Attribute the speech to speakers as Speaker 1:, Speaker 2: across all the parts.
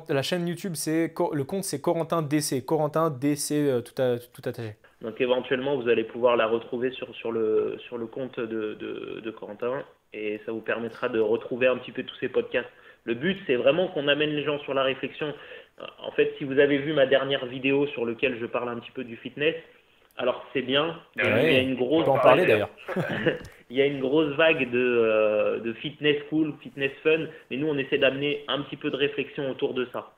Speaker 1: La chaîne YouTube, le compte, c'est Corentin DC. Corentin DC, tout attaché.
Speaker 2: Donc éventuellement, vous allez pouvoir la retrouver sur le compte de Corentin et ça vous permettra de retrouver un petit peu tous ces podcasts. Le but, c'est vraiment qu'on amène les gens sur la réflexion. En fait, si vous avez vu ma dernière vidéo sur laquelle je parle un petit peu du fitness, alors c'est bien, mais il y a
Speaker 1: Ouais,
Speaker 2: une
Speaker 1: on
Speaker 2: grosse
Speaker 1: peut en parler
Speaker 2: vague,
Speaker 1: d'ailleurs.
Speaker 2: il y a une grosse vague de fitness cool, fitness fun, mais nous on essaie d'amener un petit peu de réflexion autour de ça.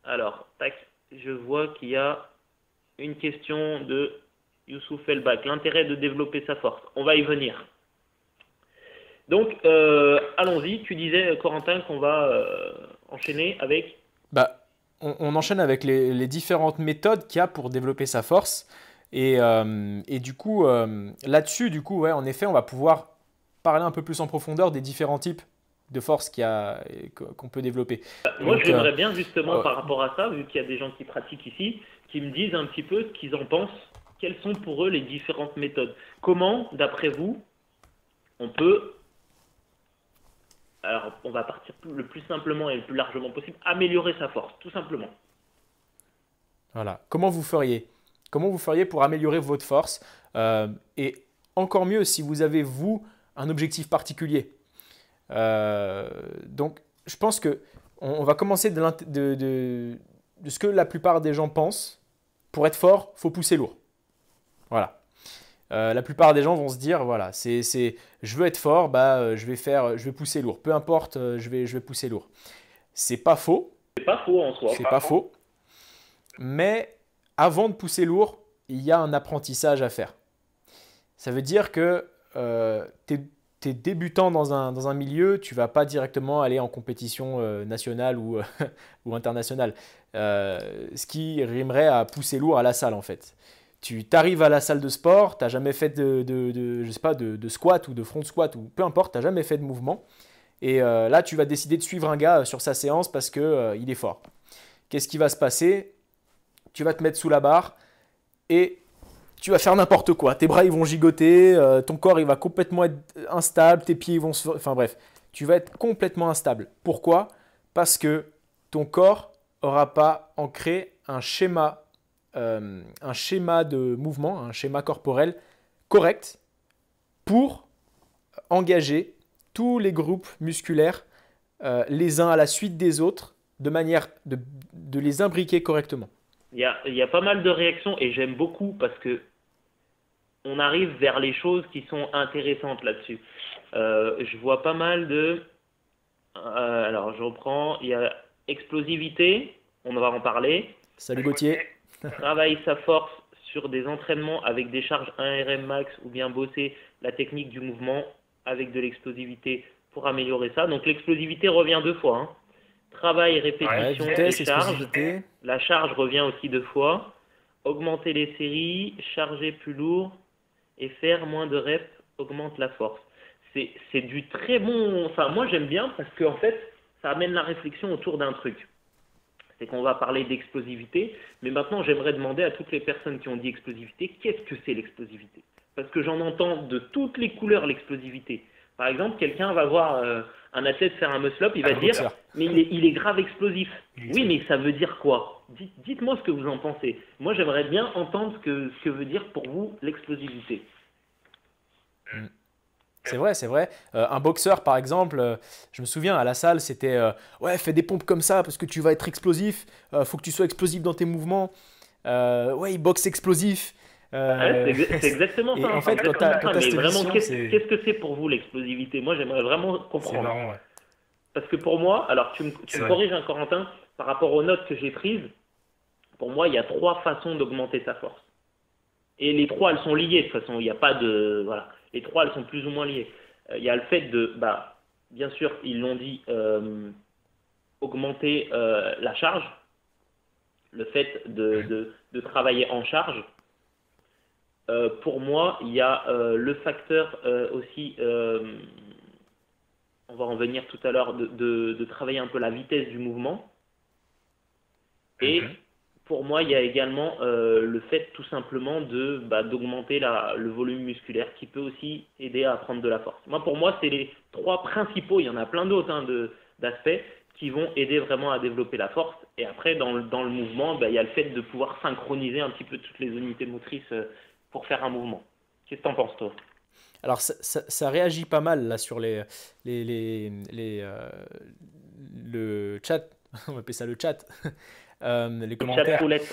Speaker 2: Alors, tac, je vois qu'il y a une question de Youssouf Elbak, l'intérêt de développer sa force. On va y venir. Donc, allons-y. Tu disais, Corentin, qu'on va enchaîner avec.
Speaker 1: Bah, on enchaîne avec les différentes méthodes qu'il y a pour développer sa force. Et du coup, là-dessus, du coup, ouais, en effet, on va pouvoir parler un peu plus en profondeur des différents types de force qu'on peut développer.
Speaker 2: Moi,
Speaker 1: Donc,
Speaker 2: j'aimerais bien justement
Speaker 1: euh,
Speaker 2: par rapport à ça, vu qu'il y a des gens qui pratiquent ici, qui me disent un petit peu ce qu'ils en pensent. Quelles sont pour eux les différentes méthodes? Comment, d'après vous, on peut, alors on va partir le plus simplement et le plus largement possible, améliorer sa force, tout simplement.
Speaker 1: voilà. Comment vous feriez? Comment vous feriez pour améliorer votre force? Et encore mieux si vous avez, vous, un objectif particulier. Donc, je pense que on va commencer de ce que la plupart des gens pensent. Pour être fort, faut pousser lourd. Voilà. La plupart des gens vont se dire, voilà, je veux être fort, je vais pousser lourd. Peu importe, je vais pousser lourd. C'est pas faux,
Speaker 2: C'est pas faux en soi.
Speaker 1: c'est pas faux. Mais avant de pousser lourd, il y a un apprentissage à faire. Ça veut dire que tu es débutant dans un milieu, tu vas pas directement aller en compétition nationale ou internationale. Ce qui rimerait à pousser lourd à la salle en fait. Tu t'arrives à la salle de sport, tu n'as jamais fait je sais pas, de squat ou de front squat ou peu importe, tu n'as jamais fait de mouvement. Et là, tu vas décider de suivre un gars sur sa séance parce que il est fort. Qu'est-ce qui va se passer? Tu vas te mettre sous la barre et tu vas faire n'importe quoi. Tes bras ils vont gigoter, ton corps il va complètement être instable, tes pieds ils vont se... Enfin bref, tu vas être complètement instable. Pourquoi? Parce que ton corps n'aura pas ancré un schéma de mouvement, un schéma corporel correct pour engager tous les groupes musculaires les uns à la suite des autres de manière de les imbriquer correctement.
Speaker 2: Il y a pas mal de réactions et j'aime beaucoup parce que on arrive vers les choses qui sont intéressantes là-dessus. Je vois pas mal de... alors, je reprends. Il y a explosivité, on va en parler.
Speaker 1: Salut Gauthier.
Speaker 2: Travaille sa force sur des entraînements avec des charges 1 RM max ou bien bosser la technique du mouvement avec de l'explosivité pour améliorer ça. Donc l'explosivité revient deux fois, hein. Travail,
Speaker 1: Ouais,
Speaker 2: répétition et
Speaker 1: vitesse,
Speaker 2: charge.
Speaker 1: explosivité.
Speaker 2: La charge revient aussi deux fois. Augmenter les séries, charger plus lourd et faire moins de reps augmente la force. C'est du très bon... Enfin, moi j'aime bien parce qu'en fait, ça amène la réflexion autour d'un truc. C'est qu'on va parler d'explosivité, mais maintenant j'aimerais demander à toutes les personnes qui ont dit explosivité, qu'est-ce que c'est l'explosivité? Parce que j'en entends de toutes les couleurs l'explosivité. Par exemple, quelqu'un va voir un athlète faire un muscle-up, il va
Speaker 1: Un
Speaker 2: dire,
Speaker 1: boxeur.
Speaker 2: mais il est grave explosif. Oui, mais ça veut dire quoi? Dites-moi ce que vous en pensez. Moi, j'aimerais bien entendre ce que veut dire pour vous l'explosivité.
Speaker 1: C'est vrai, c'est vrai. Un boxeur, par exemple, je me souviens à la salle, c'était ouais, fais des pompes comme ça parce que tu vas être explosif. Faut que tu sois explosif dans tes mouvements. Ouais, il boxe explosif.
Speaker 2: Ouais,
Speaker 1: Euh,
Speaker 2: c'est exactement ça,
Speaker 1: et
Speaker 2: hein,
Speaker 1: en
Speaker 2: c'est
Speaker 1: fait,
Speaker 2: exactement
Speaker 1: quand
Speaker 2: ça.
Speaker 1: tu as
Speaker 2: Mais
Speaker 1: cette
Speaker 2: vraiment,
Speaker 1: vision, c'est
Speaker 2: qu'est-ce que c'est pour vous l'explosivité? Moi, j'aimerais vraiment
Speaker 1: c'est
Speaker 2: comprendre.
Speaker 1: marrant, ouais.
Speaker 2: Parce que pour moi, alors tu
Speaker 1: C'est
Speaker 2: me
Speaker 1: vrai.
Speaker 2: corriges, hein, Corentin, par rapport aux notes que j'ai prises, pour moi, il y a trois façons d'augmenter sa force. Et les trois, elles sont liées de toute façon. Il n'y a pas de. Voilà. Les trois, elles sont plus ou moins liées. Il y a le fait de. Bah, bien sûr, ils l'ont dit, augmenter la charge, le fait de travailler en charge. Pour moi, il y a le facteur aussi, on va en venir tout à l'heure, de travailler un peu la vitesse du mouvement. Et pour moi, il y a également le fait tout simplement d'augmenter le volume musculaire qui peut aussi aider à prendre de la force. Moi, pour moi, c'est les trois principaux, il y en a plein d'autres hein, d'aspects qui vont aider vraiment à développer la force. Et après, dans le mouvement, bah, il y a le fait de pouvoir synchroniser un petit peu toutes les unités motrices pour faire un mouvement. Qu'est-ce que tu en penses, toi?
Speaker 1: Alors, ça réagit pas mal là sur le chat, on va appeler ça le chat, les
Speaker 2: Chat
Speaker 1: commentaires.
Speaker 2: roulette.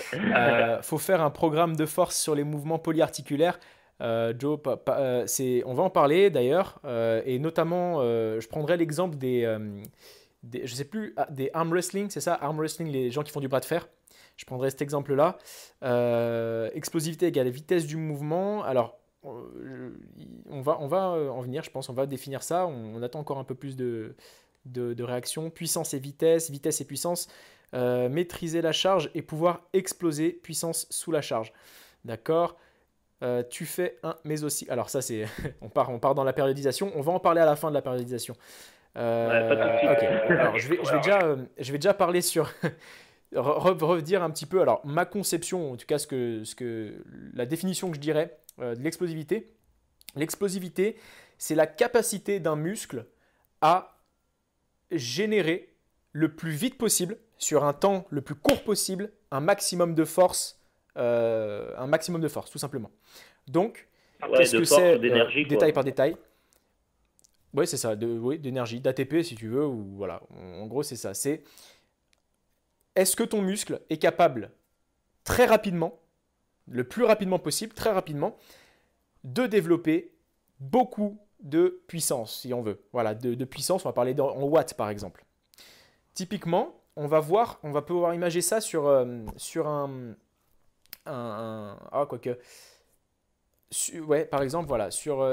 Speaker 1: Faut faire un programme de force sur les mouvements polyarticulaires. Joe, on va en parler d'ailleurs, et notamment, je prendrai l'exemple je sais plus, des arm wrestling, c'est ça, arm wrestling, les gens qui font du bras de fer. Je prendrai cet exemple-là. Explosivité égale vitesse du mouvement. Alors, on va en venir, je pense, on va définir ça. On attend encore un peu plus de réaction. Puissance et vitesse, vitesse et puissance. Maîtriser la charge et pouvoir exploser, puissance sous la charge. D'accord. Tu fais un mésocycle. Alors ça, c'est on part dans la périodisation. On va en parler à la fin de la périodisation.
Speaker 2: Ouais, pas tout de
Speaker 1: Ok.
Speaker 2: suite.
Speaker 1: Alors je vais déjà parler sur revenir un petit peu. Alors ma conception, en tout cas la définition que je dirais de l'explosivité. L'explosivité, c'est la capacité d'un muscle à générer le plus vite possible, sur un temps le plus court possible, un maximum de force, tout simplement. Donc,
Speaker 2: Ouais,
Speaker 1: qu'est-ce
Speaker 2: de
Speaker 1: que
Speaker 2: force ou
Speaker 1: c'est
Speaker 2: d'énergie, quoi.
Speaker 1: détail par détail? Oui, c'est ça, oui, d'énergie, d'ATP si tu veux, ou voilà. En gros, c'est ça. C'est est-ce que ton muscle est capable très rapidement, le plus rapidement possible, très rapidement, de développer beaucoup de puissance, si on veut. Voilà, de puissance, on va parler en watts par exemple. Typiquement, on va pouvoir imager ça sur quoique. Ouais, par exemple, voilà, sur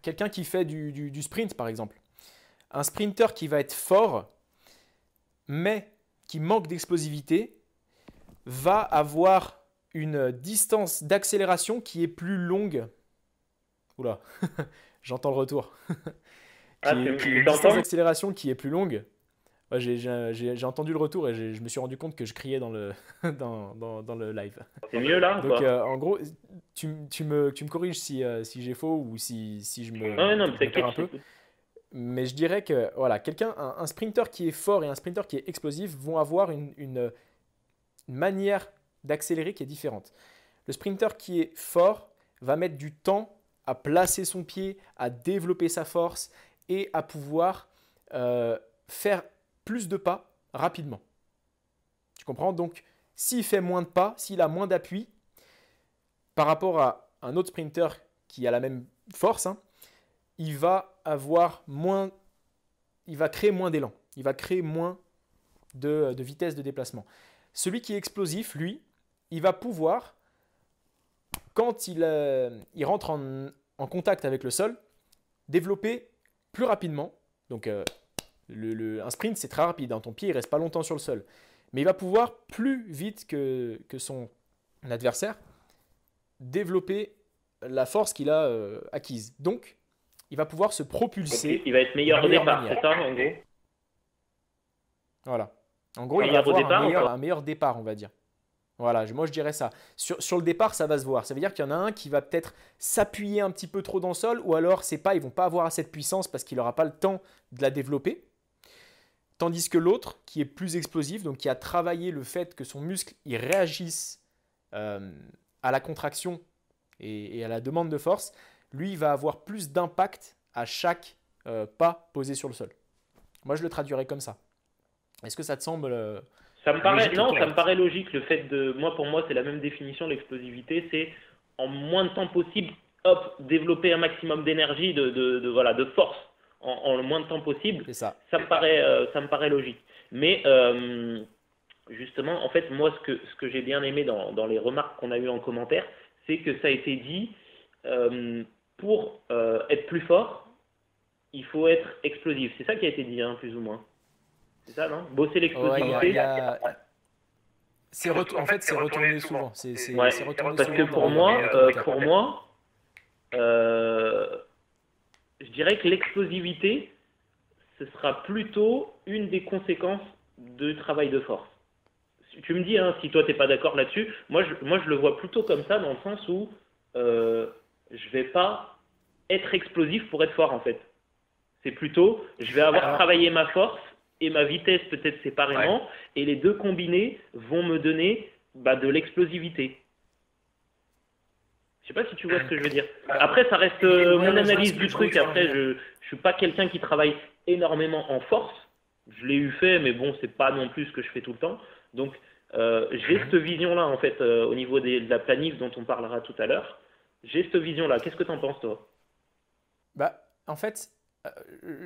Speaker 1: quelqu'un qui fait du sprint, par exemple. Un sprinter qui va être fort, mais qui manque d'explosivité, va avoir une distance d'accélération qui est plus longue. Oula, j'entends le retour.
Speaker 2: Ah,
Speaker 1: Une
Speaker 2: tu
Speaker 1: distance
Speaker 2: t'entends?
Speaker 1: d'accélération qui est plus longue. Ouais, j'ai entendu le retour et je me suis rendu compte que je criais dans le live.
Speaker 2: C'est mieux là ou
Speaker 1: Donc,
Speaker 2: pas?
Speaker 1: en gros, tu me corriges si j'ai faux ou si
Speaker 2: Ah ouais, non, mais
Speaker 1: je me perds
Speaker 2: t'inquiète,
Speaker 1: un
Speaker 2: je
Speaker 1: peu.
Speaker 2: t'écoute.
Speaker 1: Mais je dirais que voilà, un sprinter qui est fort et un sprinter qui est explosif vont avoir une manière d'accélérer qui est différente. Le sprinter qui est fort va mettre du temps à placer son pied, à développer sa force et à pouvoir faire plus de pas rapidement. Tu comprends? Donc, s'il fait moins de pas, s'il a moins d'appui par rapport à un autre sprinter qui a la même force, hein, il va créer moins d'élan, il va créer moins de vitesse de déplacement. Celui qui est explosif, lui, il va pouvoir, quand il rentre en contact avec le sol, développer plus rapidement. Donc, un sprint, c'est très rapide. Hein, ton pied, il ne reste pas longtemps sur le sol. Mais il va pouvoir, plus vite que son adversaire, développer la force qu'il a acquise. Donc, il va pouvoir se
Speaker 2: Donc,
Speaker 1: propulser
Speaker 2: il va être
Speaker 1: d'une
Speaker 2: meilleur au
Speaker 1: meilleure
Speaker 2: départ,
Speaker 1: manière.
Speaker 2: c'est ça, en gros?
Speaker 1: Voilà. En gros, il va
Speaker 2: Meilleur au
Speaker 1: avoir
Speaker 2: départ ou pas?
Speaker 1: un meilleur départ, on va dire. Voilà, moi je dirais ça. Sur le départ, ça va se voir. Ça veut dire qu'il y en a un qui va peut-être s'appuyer un petit peu trop dans le sol, ou alors ils vont pas avoir assez de puissance parce qu'il n'aura pas le temps de la développer. Tandis que l'autre, qui est plus explosif, donc qui a travaillé le fait que son muscle il réagisse à la contraction et à la demande de force, lui il va avoir plus d'impact à chaque pas posé sur le sol. Moi je le traduirais comme ça. Est-ce que ça te semble
Speaker 2: Ça me paraît,
Speaker 1: logique et
Speaker 2: non, ça me
Speaker 1: correct?
Speaker 2: paraît logique le fait de, pour moi, c'est la même définition de l'explosivité, c'est en moins de temps possible, hop, développer un maximum d'énergie, voilà, de force en le moins de temps possible.
Speaker 1: C'est ça.
Speaker 2: Ça me paraît logique. Mais justement, en fait, moi, ce que j'ai bien aimé dans les remarques qu'on a eues en commentaire, c'est que ça a été dit pour être plus fort, il faut être explosif. C'est ça qui a été dit, hein, plus ou moins. C'est ça, non? Bosser
Speaker 1: Ouais,
Speaker 2: l'explosivité.
Speaker 1: en fait, c'est retourné souvent.
Speaker 2: Ouais,
Speaker 1: C'est retourné
Speaker 2: parce que
Speaker 1: souvent dans les commentaires.
Speaker 2: pour moi, euh, je dirais que l'explosivité, ce sera plutôt une des conséquences du travail de force. Tu me dis, hein, si toi t'es pas d'accord là-dessus, moi je le vois plutôt comme ça, dans le sens où je vais pas être explosif pour être fort en fait. C'est plutôt, je vais avoir
Speaker 1: Alors,
Speaker 2: travaillé ma force et ma vitesse peut-être séparément, et les deux combinés vont me donner de l'explosivité. Je sais pas si tu vois ce que je veux dire. Après, ça reste mon analyse du truc. Après, je suis pas quelqu'un qui travaille énormément en force. Je l'ai eu fait, mais bon, c'est pas non plus ce que je fais tout le temps. Donc, j'ai cette vision-là, en fait, au niveau de la planif dont on parlera tout à l'heure. J'ai cette vision-là. Qu'est-ce que tu en penses, toi?
Speaker 1: Bah, en fait,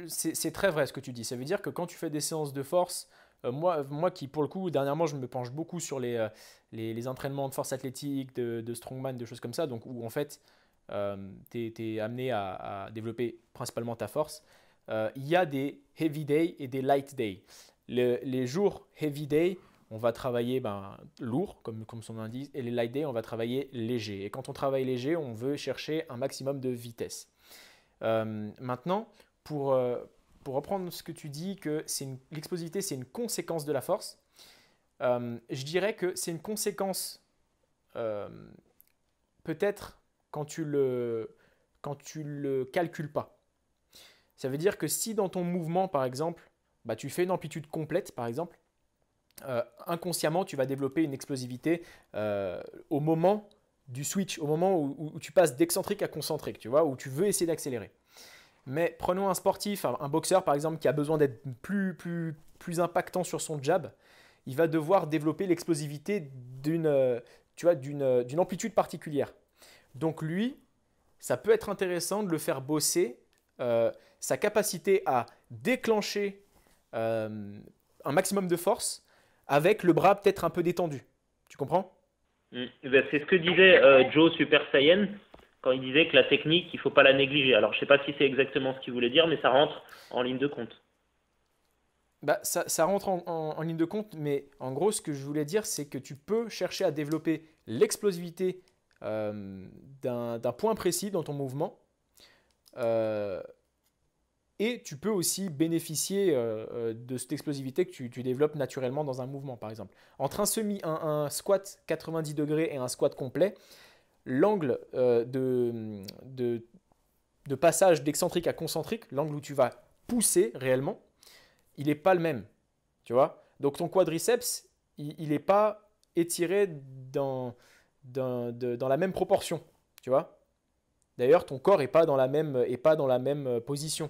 Speaker 1: c'est très vrai ce que tu dis. Ça veut dire que quand tu fais des séances de force, moi qui, pour le coup, dernièrement, je me penche beaucoup sur les entraînements de force athlétique, de strongman, de choses comme ça, donc où en fait, tu es amené à développer principalement ta force. Il y a des heavy day et des light day. Les jours heavy day, on va travailler lourd, comme son nom l'indique, et les light day, on va travailler léger. Et quand on travaille léger, on veut chercher un maximum de vitesse. Maintenant, pour reprendre ce que tu dis, que l'explosivité, c'est une conséquence de la force, je dirais que c'est une conséquence euh, peut-être quand tu le calcules pas. Ça veut dire que si dans ton mouvement, par exemple, tu fais une amplitude complète, par exemple, inconsciemment, tu vas développer une explosivité au moment du switch, au moment où tu passes d'excentrique à concentrique, tu vois, où tu veux essayer d'accélérer. Mais prenons un sportif, un boxeur par exemple, qui a besoin d'être plus impactant sur son jab, il va devoir développer l'explosivité d'une amplitude particulière. Donc lui, ça peut être intéressant de le faire bosser sa capacité à déclencher un maximum de force avec le bras peut-être un peu détendu. Tu comprends?
Speaker 2: C'est ce que disait Joe Super Saiyan quand il disait que la technique, il ne faut pas la négliger. Alors, je ne sais pas si c'est exactement ce qu'il voulait dire, mais ça rentre en ligne de compte.
Speaker 1: Ça rentre en ligne de compte, mais en gros, ce que je voulais dire, c'est que tu peux chercher à développer l'explosivité d'un point précis dans ton mouvement. Et tu peux aussi bénéficier de cette explosivité que tu développes naturellement dans un mouvement, par exemple. Entre un squat 90 degrés et un squat complet, l'angle de passage d'excentrique à concentrique, l'angle où tu vas pousser réellement, il n'est pas le même. Tu vois? Donc ton quadriceps, il n'est pas étiré dans la même proportion. Tu vois? D'ailleurs, ton corps n'est pas dans la même position.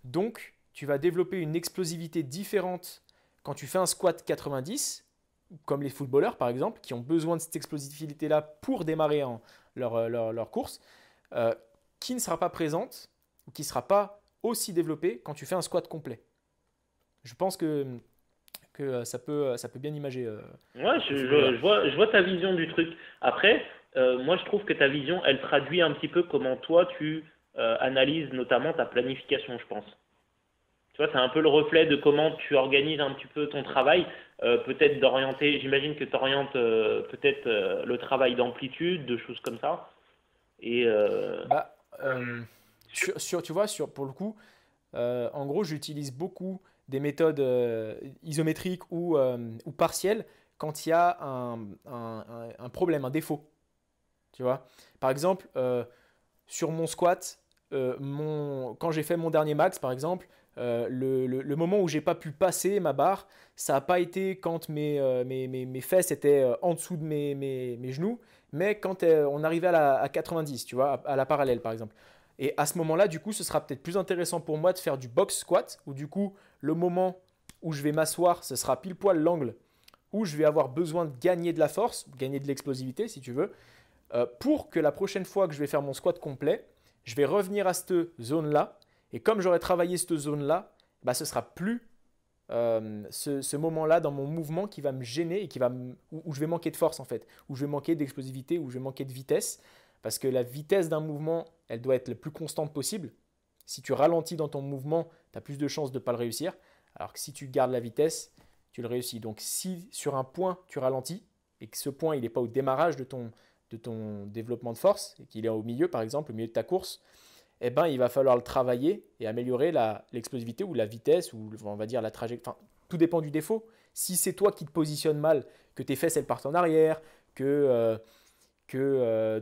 Speaker 1: Donc, tu vas développer une explosivité différente quand tu fais un squat 90, comme les footballeurs par exemple, qui ont besoin de cette explosivité-là pour démarrer leur course, qui ne sera pas présente ou qui ne sera pas aussi développée quand tu fais un squat complet. Je pense que ça peut bien imager.
Speaker 2: Ouais, je vois ta vision du truc. Après, moi, je trouve que ta vision, elle traduit un petit peu comment toi, tu analyses notamment ta planification, je pense. Tu vois, c'est un peu le reflet de comment tu organises un petit peu ton travail. Peut-être d'orienter, j'imagine que tu orientes peut-être le travail d'amplitude, de choses comme ça. Et
Speaker 1: Bah, tu vois, pour le coup, en gros, j'utilise beaucoup des méthodes isométriques ou partielles quand il y a un problème, un défaut. Tu vois? Par exemple, sur mon squat, quand j'ai fait mon dernier max, par exemple, le moment où j'ai pas pu passer ma barre, ça n'a pas été quand mes fesses étaient en dessous de mes genoux, mais quand on arrivait à 90, tu vois, à la parallèle, par exemple. Et à ce moment-là, du coup, ce sera peut-être plus intéressant pour moi de faire du box squat, où du coup, le moment où je vais m'asseoir, ce sera pile poil l'angle où je vais avoir besoin de gagner de la force, gagner de l'explosivité, si tu veux, pour que la prochaine fois que je vais faire mon squat complet, je vais revenir à cette zone-là. Et comme j'aurai travaillé cette zone-là, ce sera plus ce moment-là dans mon mouvement qui va me gêner et où je vais manquer de force en fait, où je vais manquer d'explosivité, où je vais manquer de vitesse. Parce que la vitesse d'un mouvement, elle doit être le plus constante possible. Si tu ralentis dans ton mouvement, tu as plus de chances de ne pas le réussir. Alors que si tu gardes la vitesse, tu le réussis. Donc si sur un point, tu ralentis et que ce point, il n'est pas au démarrage de ton développement de force et qu'il est au milieu, par exemple, au milieu de ta course, eh ben, il va falloir le travailler et améliorer l'explosivité ou la vitesse ou on va dire la trajectoire. Enfin, tout dépend du défaut. Si c'est toi qui te positionnes mal, que tes fesses elles partent en arrière, que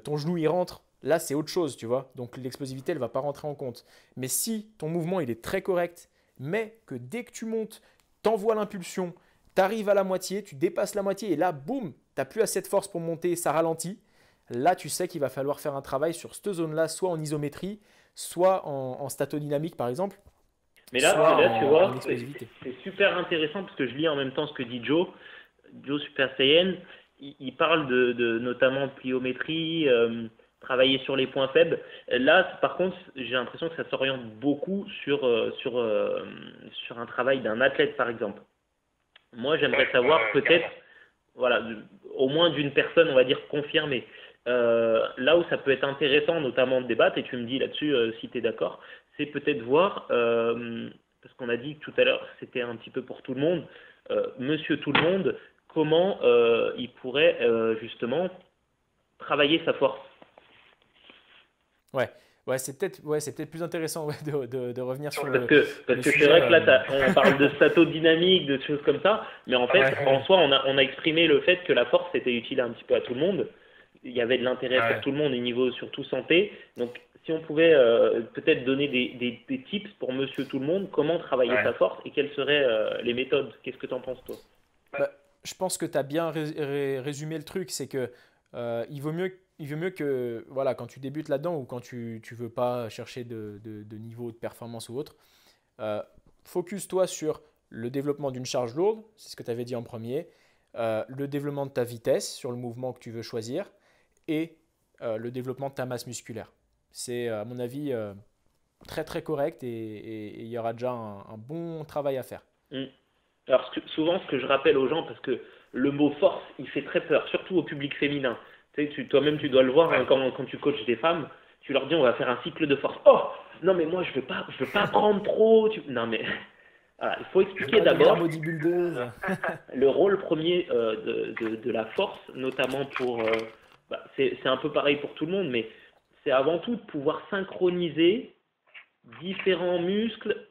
Speaker 1: ton genou il rentre, là c'est autre chose, tu vois. Donc l'explosivité elle va pas rentrer en compte. Mais si ton mouvement il est très correct, mais que dès que tu montes, t'envoies l'impulsion, tu arrives à la moitié, tu dépasses la moitié et là, boum, tu n'as plus assez de force pour monter, ça ralentit. Là, tu sais qu'il va falloir faire un travail sur cette zone-là, soit en isométrie, soit en statodynamique par exemple,
Speaker 2: Mais
Speaker 1: soit
Speaker 2: tu
Speaker 1: en
Speaker 2: vois,
Speaker 1: explosivité.
Speaker 2: c'est super intéressant parce que je lis en même temps ce que dit Joe Super Saiyan. Il parle notamment de pliométrie, travailler sur les points faibles. Là, par contre, j'ai l'impression que ça s'oriente beaucoup sur un travail d'un athlète, par exemple. Moi, j'aimerais savoir peut-être, voilà, au moins d'une personne, on va dire, confirmée. Là où ça peut être intéressant, notamment de débattre, et tu me dis là-dessus si tu es d'accord, c'est peut-être voir, parce qu'on a dit que tout à l'heure c'était un petit peu pour tout le monde, monsieur tout le monde, comment il pourrait justement travailler sa force.
Speaker 1: Ouais, c'est peut-être plus intéressant ouais, de revenir sur
Speaker 2: Parce
Speaker 1: le
Speaker 2: que c'est
Speaker 1: sujet.
Speaker 2: vrai que là, on parle de statodynamique, de choses comme ça, mais en fait,
Speaker 1: Ouais,
Speaker 2: en soi, on a exprimé le fait que la force était utile un petit peu à tout le monde. Il y avait de l'intérêt pour tout le monde au niveau surtout santé. Donc, si on pouvait peut-être donner des tips pour monsieur tout le monde, comment travailler sa force et quelles seraient les méthodes. Qu'est-ce que tu en penses, toi?
Speaker 1: bah, je pense que tu as bien résumé le truc, c'est que il vaut mieux que voilà, quand tu débutes là-dedans ou quand tu ne veux pas chercher de niveau de performance ou autre, euh, focus-toi sur le développement d'une charge lourde, c'est ce que tu avais dit en premier, le développement de ta vitesse sur le mouvement que tu veux choisir et le développement de ta masse musculaire. C'est à mon avis très très correct et il y aura déjà un bon travail à faire.
Speaker 2: Hmm. Alors, souvent, ce que je rappelle aux gens, parce que le mot force, il fait très peur, surtout au public féminin. Tu sais, toi-même, tu dois le voir hein, quand tu coaches des femmes, tu leur dis on va faire un cycle de force. Oh, non, mais moi, je veux pas prendre trop. Non, mais voilà, il faut
Speaker 1: Je ne veux
Speaker 2: expliquer
Speaker 1: pas devenir
Speaker 2: d'abord
Speaker 1: bodybuildeuse.
Speaker 2: le rôle premier de la force, notamment pour. C'est un peu pareil pour tout le monde, mais c'est avant tout de pouvoir synchroniser différents muscles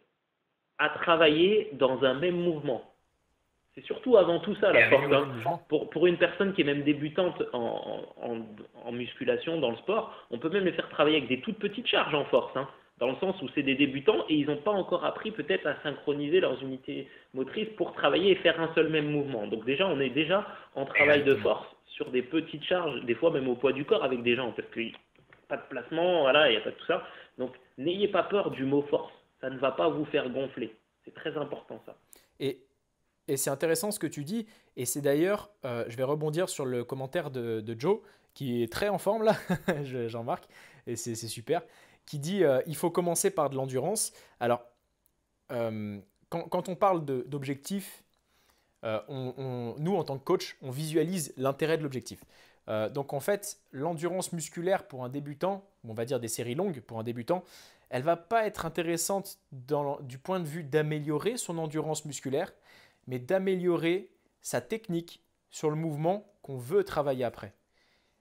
Speaker 2: à travailler dans un même mouvement. C'est surtout avant tout ça la force.
Speaker 1: Améliorer
Speaker 2: Hein.
Speaker 1: le mouvement.
Speaker 2: Pour une personne qui est même débutante en musculation, dans le sport, on peut même les faire travailler avec des toutes petites charges en force. Hein, dans le sens où c'est des débutants et ils n'ont pas encore appris peut-être à synchroniser leurs unités motrices pour travailler et faire un seul même mouvement. Donc déjà, on est déjà en travail de force sur des petites charges, des fois même au poids du corps avec des gens, parce qu'il n'y a pas de placement, voilà, il n'y a pas de tout ça. Donc n'ayez pas peur du mot force, ça ne va pas vous faire gonfler. C'est très important ça.
Speaker 1: Et, et c'est intéressant ce que tu dis. Et c'est d'ailleurs, je vais rebondir sur le commentaire de Joe, qui est très en forme là, j'en marque, et c'est super, qui dit il faut commencer par de l'endurance. Alors, quand on parle d'objectifs, nous, en tant que coach, on visualise l'intérêt de l'objectif. Donc en fait, l'endurance musculaire pour un débutant, on va dire des séries longues pour un débutant, elle va pas être intéressante du point de vue d'améliorer son endurance musculaire, mais d'améliorer sa technique sur le mouvement qu'on veut travailler après.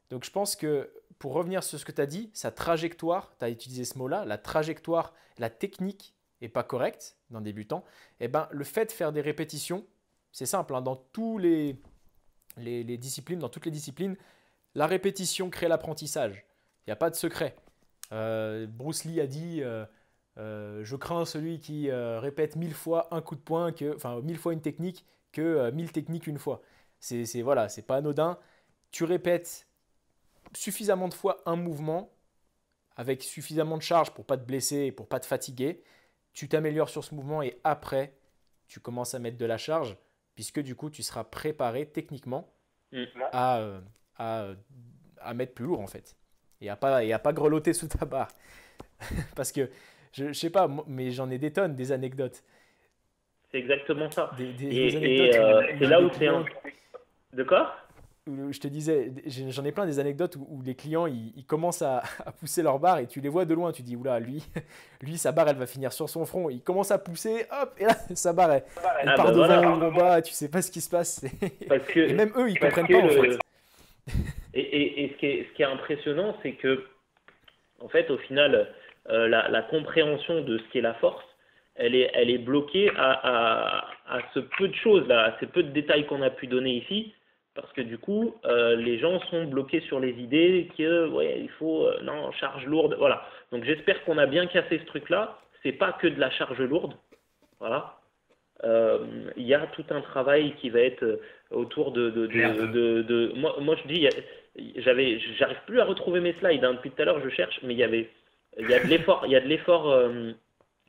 Speaker 1: Donc je pense que pour revenir sur ce que tu as dit, sa trajectoire, tu as utilisé ce mot-là, la trajectoire, la technique n'est pas correcte d'un débutant, et ben, le fait de faire des répétitions, c'est simple, hein, dans les disciplines, dans toutes les disciplines, la répétition crée l'apprentissage. Il n'y a pas de secret. Bruce Lee a dit je crains celui qui répète 1000 fois un coup de poing, enfin 1000 fois une technique, que 1000 techniques une fois. Voilà, c'est pas anodin. Tu répètes suffisamment de fois un mouvement avec suffisamment de charge pour pas te blesser et pour pas te fatiguer. Tu t'améliores sur ce mouvement et après, tu commences à mettre de la charge puisque du coup, tu seras préparé techniquement
Speaker 2: Mm.
Speaker 1: à, euh, à, à mettre plus lourd en fait et à pas grelotter sous ta barre. Parce que je sais pas, mais j'en ai des tonnes, des anecdotes.
Speaker 2: C'est exactement ça.
Speaker 1: Des anecdotes où
Speaker 2: C'est
Speaker 1: j'ai
Speaker 2: là
Speaker 1: des
Speaker 2: où c'est un.
Speaker 1: clients,
Speaker 2: De quoi?
Speaker 1: où je te disais, j'en ai plein des anecdotes où les clients ils commencent à pousser leur barre et tu les vois de loin, tu dis oula, lui sa barre elle va finir sur son front, il commence à pousser, hop, et là sa barre elle
Speaker 2: Ah
Speaker 1: part
Speaker 2: bah
Speaker 1: devant
Speaker 2: voilà.
Speaker 1: ou en bas, tu sais pas ce qui se passe.
Speaker 2: Parce
Speaker 1: Et
Speaker 2: que,
Speaker 1: même eux ils
Speaker 2: parce
Speaker 1: comprennent
Speaker 2: que
Speaker 1: pas en fait.
Speaker 2: ce qui est impressionnant, c'est que, en fait, au final, la compréhension de ce qu'est la force, elle est bloquée à ce peu de choses là, à ces peu de détails qu'on a pu donner ici, parce que du coup, les gens sont bloqués sur les idées que, ouais, il faut, non, charge lourde, voilà. Donc j'espère qu'on a bien cassé ce truc-là. C'est pas que de la charge lourde, voilà. il y a tout un travail qui va être autour
Speaker 3: Nerveux.
Speaker 2: moi je dis, j'arrive plus à retrouver mes slides, hein, depuis tout à l'heure je cherche, mais il y a de l'effort,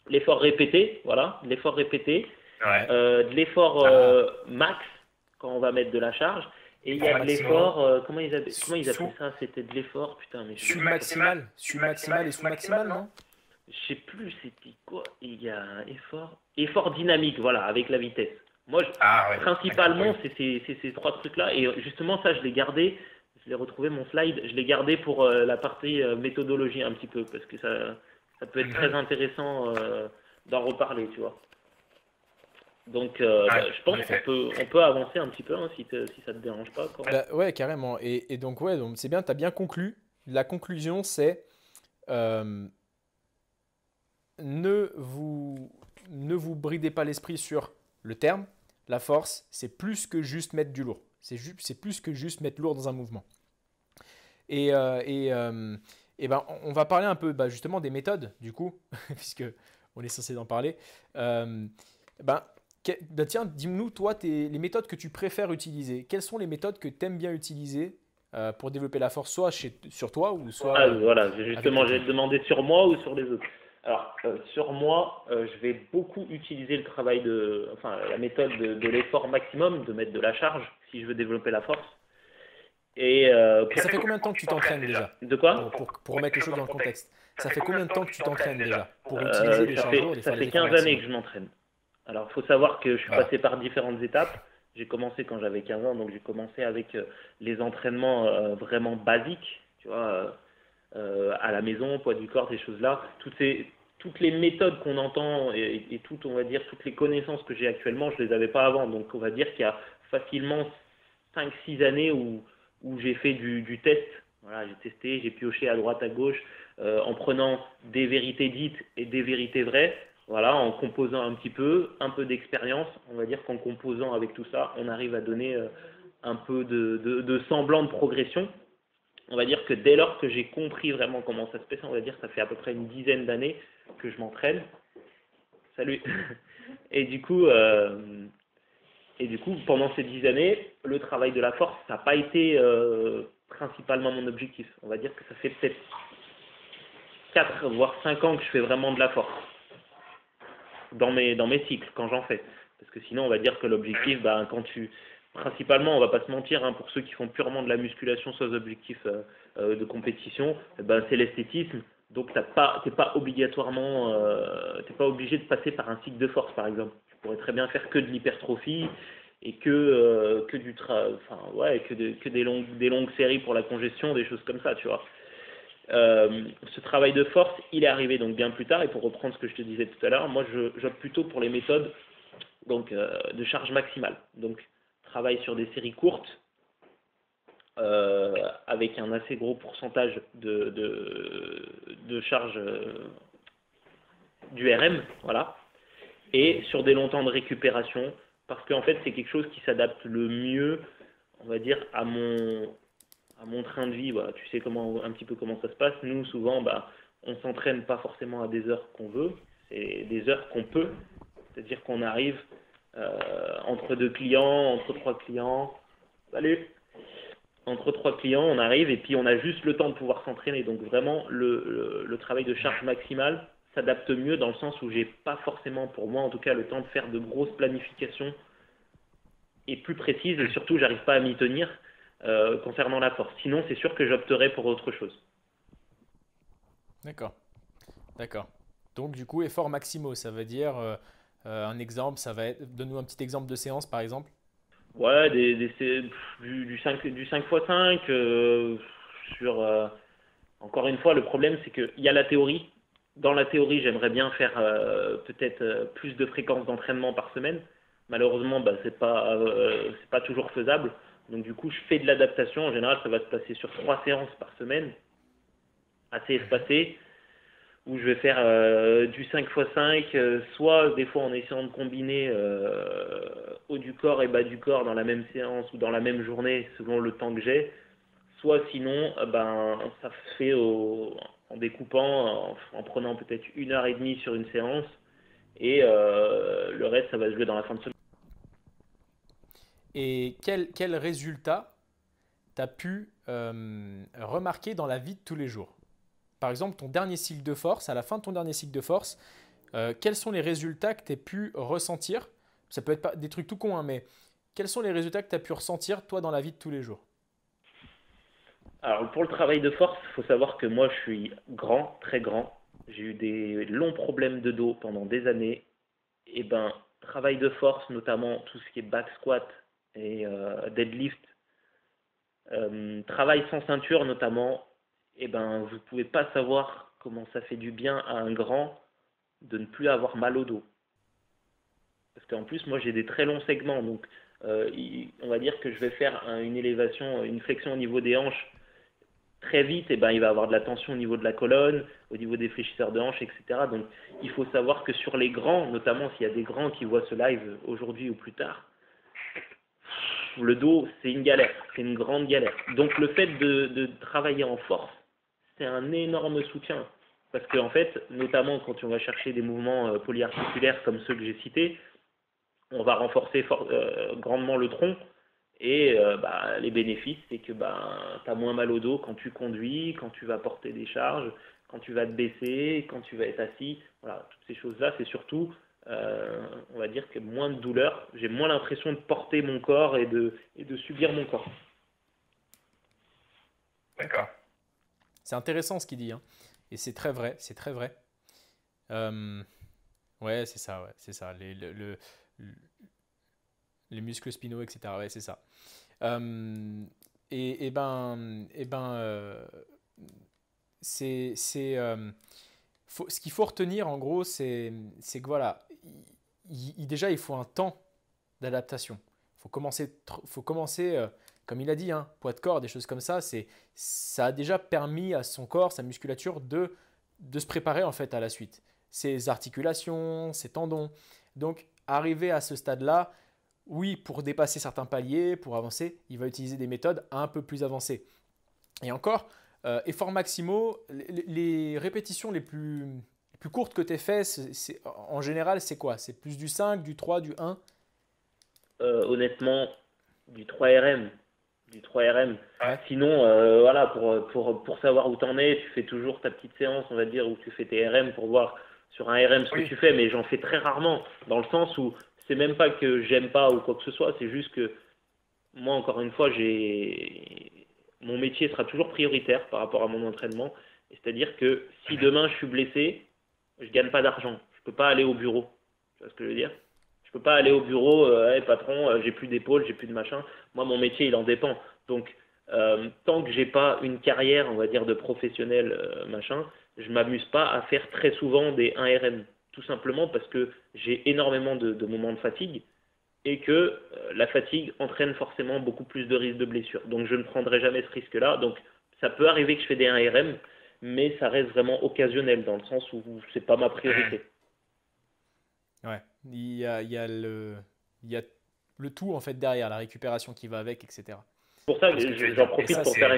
Speaker 2: l'effort répété, voilà, de l'effort répété,
Speaker 3: Ouais.
Speaker 2: de l'effort
Speaker 1: Ah,
Speaker 2: max quand on va mettre de la charge, et il y
Speaker 1: effort
Speaker 2: a de
Speaker 1: maximum.
Speaker 2: l'effort, comment ils appelaient
Speaker 1: Sous,
Speaker 2: ça? C'était de l'effort, putain, mais je sais plus.
Speaker 1: submaximal. Submaximal et sous-maximal, non?
Speaker 2: Je sais plus c'était quoi. Il y a un effort dynamique, voilà, avec la vitesse. Moi,
Speaker 3: Ah ouais, d'accord,
Speaker 2: principalement,
Speaker 3: oui.
Speaker 2: c'est ces trois trucs-là. Et justement, ça, je l'ai gardé. Je l'ai retrouvé mon slide. Je l'ai gardé pour la partie méthodologie un petit peu, parce que ça peut être très
Speaker 3: Mhm.
Speaker 2: intéressant d'en reparler, tu vois. Donc,
Speaker 3: Ouais,
Speaker 2: je
Speaker 3: en
Speaker 2: pense
Speaker 3: effet.
Speaker 2: on peut avancer un petit peu, hein, si ça te dérange pas, quoi.
Speaker 1: Bah, ouais, carrément. Et donc, ouais, donc c'est bien, tu as bien conclu. La conclusion, c'est euh, ne vous, ne vous bridez pas l'esprit sur le terme. La force, c'est plus que juste mettre du lourd. C'est plus que juste mettre lourd dans un mouvement. Et, et ben, on va parler un peu bah, justement des méthodes, du coup, puisque on est censé en parler. Euh, ben, ben, tiens, dis-nous, toi, les méthodes que tu préfères utiliser. Quelles sont les méthodes que tu aimes bien utiliser pour développer la force, soit sur toi ou soit
Speaker 2: Ah, voilà,
Speaker 1: avec
Speaker 2: justement,
Speaker 1: quelqu'un?
Speaker 2: j'allais te demander sur moi ou sur les autres. Alors, sur moi, je vais beaucoup utiliser enfin, la méthode de l'effort maximum, de mettre de la charge si je veux développer la force. Et
Speaker 1: Ça fait combien de temps que tu t'entraînes déjà
Speaker 2: de quoi?
Speaker 1: pour remettre les choses dans le contexte? Ça fait combien de temps que tu t'entraînes déjà pour utiliser les charges lourdes et
Speaker 2: Ça
Speaker 1: faire les
Speaker 2: fait
Speaker 1: efforts
Speaker 2: 15 années
Speaker 1: maximaux?
Speaker 2: que je m'entraîne. Alors, il faut savoir que je suis
Speaker 3: Voilà.
Speaker 2: passé par différentes étapes. J'ai commencé quand j'avais 15 ans, donc j'ai commencé avec les entraînements vraiment basiques, tu vois, à la maison, poids du corps, ces choses-là. Toutes les méthodes qu'on entend et toutes, on va dire, toutes les connaissances que j'ai actuellement, je les avais pas avant. Donc, on va dire qu'il y a facilement 5 6 années où j'ai fait du test. Voilà, j'ai testé, j'ai pioché à droite, à gauche, en prenant des vérités dites et des vérités vraies. Voilà, en composant un peu d'expérience. On va dire qu'en composant avec tout ça, on arrive à donner un peu de semblant de progression. On va dire que dès lors que j'ai compris vraiment comment ça se passe, on va dire que ça fait à peu près une dizaine d'années que je m'entraîne. Salut. Et du coup, euh, et du coup, pendant ces 10 années, le travail de la force, ça n'a pas été principalement mon objectif. On va dire que ça fait peut-être 4 voire 5 ans que je fais vraiment de la force dans mes cycles, quand j'en fais. Parce que sinon, on va dire que l'objectif, ben, principalement, on va pas se mentir, hein, pour ceux qui font purement de la musculation sans objectif de compétition, eh ben, c'est l'esthétisme. Donc, t'es pas obligatoirement, t'es pas obligé de passer par un cycle de force, par exemple. Tu pourrais très bien faire que de l'hypertrophie et enfin, ouais, que des longues séries pour la congestion, des choses comme ça, tu vois. Ce travail de force, il est arrivé donc bien plus tard. Et pour reprendre ce que je te disais tout à l'heure, moi, j'opte plutôt pour les méthodes donc de charge maximale. Donc, travail sur des séries courtes avec un assez gros pourcentage de charge du RM, voilà, et sur des longs temps de récupération, parce qu'en fait, c'est quelque chose qui s'adapte le mieux, on va dire, à mon train de vie. Voilà, tu sais un petit peu comment ça se passe. Nous, souvent, bah, on s'entraîne pas forcément à des heures qu'on veut, c'est des heures qu'on peut. C'est-à-dire qu'on arrive entre deux clients, entre trois clients. Salut! Entre trois clients, on arrive et puis on a juste le temps de pouvoir s'entraîner. Donc vraiment, le travail de charge maximale s'adapte mieux dans le sens où j'ai pas forcément, pour moi en tout cas, le temps de faire de grosses planifications et plus précises et surtout, j'arrive pas à m'y tenir concernant la force. Sinon, c'est sûr que j'opterais pour autre chose.
Speaker 1: D'accord, d'accord. Donc, du coup, effort maximaux, ça veut dire un exemple, ça va être. Donne-nous un petit exemple de séance, par exemple.
Speaker 2: Ouais, du 5 x 5 sur encore une fois, le problème, c'est qu'il y a la théorie. Dans la théorie, j'aimerais bien faire peut-être plus de fréquences d'entraînement par semaine. Malheureusement, bah, c'est pas toujours faisable. Donc du coup, je fais de l'adaptation. En général, ça va se passer sur 3 séances par semaine, assez
Speaker 3: Mhm.
Speaker 2: espacées, où je vais faire du 5 x 5, soit des fois en essayant de combiner haut du corps et bas du corps dans la même séance ou dans la même journée, selon le temps que j'ai. Soit sinon, ben, ça se fait en découpant, en prenant peut-être 1 heure et demie sur une séance Et le reste, ça va se jouer dans la fin de semaine.
Speaker 1: Et quel résultat tu as pu remarquer dans la vie de tous les jours? Par exemple, ton dernier cycle de force, à la fin de ton dernier cycle de force, quels sont les résultats que tu as pu ressentir? Ça peut être pas des trucs tout cons, hein, mais quels sont les résultats que tu as pu ressentir, toi, dans la vie de tous les jours?
Speaker 2: Alors pour le travail de force, il faut savoir que moi je suis grand, très grand. J'ai eu des longs problèmes de dos pendant des années. Et ben, travail de force, notamment tout ce qui est back squat et deadlift, travail sans ceinture notamment, et ben vous pouvez pas savoir comment ça fait du bien à un grand de ne plus avoir mal au dos. Parce qu'en plus, moi j'ai des très longs segments, donc on va dire que je vais faire une élévation, une flexion au niveau des hanches très vite, et ben, il va avoir de la tension au niveau de la colonne, au niveau des fléchisseurs de hanches, etc. Donc il faut savoir que sur les grands, notamment s'il y a des grands qui voient ce live aujourd'hui ou plus tard, le dos, c'est une galère, c'est une grande galère. Donc le fait de travailler en force, c'est un énorme soutien. Parce qu'en fait, notamment quand on va chercher des mouvements polyarticulaires comme ceux que j'ai cités, on va renforcer grandement le tronc. Et bah, les bénéfices, c'est que bah, tu as moins mal au dos quand tu conduis, quand tu vas porter des charges, quand tu vas te baisser, quand tu vas être assis. Voilà, toutes ces choses-là, c'est surtout, on va dire que moins de douleur. J'ai moins l'impression de porter mon corps et de subir mon corps.
Speaker 1: D'accord. C'est intéressant ce qu'il dit, hein. Et c'est très vrai, c'est très vrai. Euh, ouais, c'est ça, ouais, c'est ça. Les muscles spinaux, etc. Ouais, c'est ça. Euh, et ben, ce qu'il faut retenir en gros, c'est que voilà, déjà il faut un temps d'adaptation. Faut commencer, comme il a dit, hein, poids de corps, des choses comme ça. Ça a déjà permis à son corps, sa musculature de se préparer en fait à la suite. Ses articulations, ses tendons. Donc arriver à ce stade-là, oui, pour dépasser certains paliers, pour avancer, il va utiliser des méthodes un peu plus avancées. Et encore, efforts maximaux, les répétitions les plus courtes que tu as fait, en général, c'est quoi? C'est plus du 5, du 3, du 1?
Speaker 2: Honnêtement, du 3RM. Du 3RM.
Speaker 1: Ouais.
Speaker 2: Sinon, voilà, pour savoir où t'en es, tu fais toujours ta petite séance, on va dire, où tu fais tes RM pour voir sur un RM ce que
Speaker 1: Oui.
Speaker 2: tu fais, mais j'en fais très rarement, dans le sens où c'est même pas que j'aime pas ou quoi que ce soit, c'est juste que moi, encore une fois, mon métier sera toujours prioritaire par rapport à mon entraînement. C'est-à-dire que si demain je suis blessé, je gagne pas d'argent. Je peux pas aller au bureau. Tu vois ce que je veux dire? Je peux pas aller au bureau, hey, patron, j'ai plus d'épaule, j'ai plus de machin. Moi, mon métier, il en dépend. Donc, tant que j'ai pas une carrière, on va dire, de professionnel, machin, je m'amuse pas à faire très souvent des 1RM. Tout simplement parce que j'ai énormément de moments de fatigue et que la fatigue entraîne forcément beaucoup plus de risques de blessure. Donc je ne prendrai jamais ce risque-là. Donc ça peut arriver que je fais des 1RM, mais ça reste vraiment occasionnel dans le sens où c'est pas ma priorité.
Speaker 1: Ouais. Il y a le tout en fait derrière, la récupération qui va avec, etc.
Speaker 2: C'est pour ça
Speaker 1: Je vois ce que
Speaker 2: que
Speaker 1: tu veux
Speaker 2: j'en
Speaker 1: dire. Et
Speaker 2: profite
Speaker 1: ça,
Speaker 2: pour faire
Speaker 1: c'est.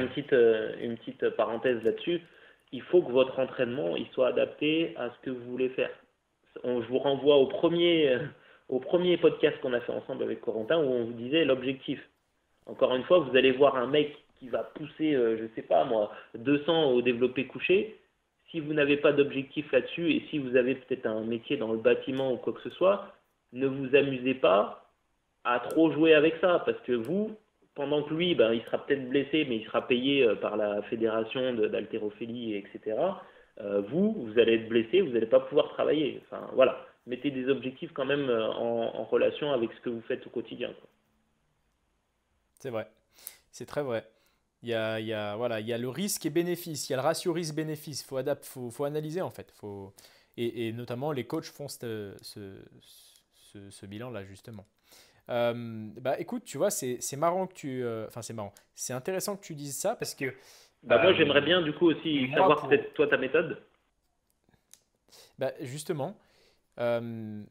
Speaker 2: une petite parenthèse là-dessus. Il faut que votre entraînement il soit adapté à ce que vous voulez faire. Je vous renvoie au premier podcast qu'on a fait ensemble avec Corentin où on vous disait l'objectif. Encore une fois, vous allez voir un mec qui va pousser, je sais pas moi, 200 au développé couché. Si vous n'avez pas d'objectif là-dessus et si vous avez peut-être un métier dans le bâtiment ou quoi que ce soit, ne vous amusez pas à trop jouer avec ça parce que vous, pendant que lui, ben, il sera peut-être blessé, mais il sera payé par la fédération d'haltérophilie, etc. Vous allez être blessé, vous n'allez pas pouvoir travailler. Enfin, voilà. Mettez des objectifs quand même en relation avec ce que vous faites au quotidien, quoi.
Speaker 1: C'est vrai. C'est très vrai. Voilà, il y a le risque et bénéfice. Il y a le ratio risque-bénéfice. Faut analyser en fait. Et notamment, les coachs font ce bilan-là, justement. Bah écoute, tu vois, c'est marrant que tu. Enfin, c'est marrant. C'est intéressant que tu dises ça parce que
Speaker 2: Bah moi j'aimerais bien du coup aussi
Speaker 1: moi,
Speaker 2: savoir peut-être toi ta méthode.
Speaker 1: bah, justement, euh,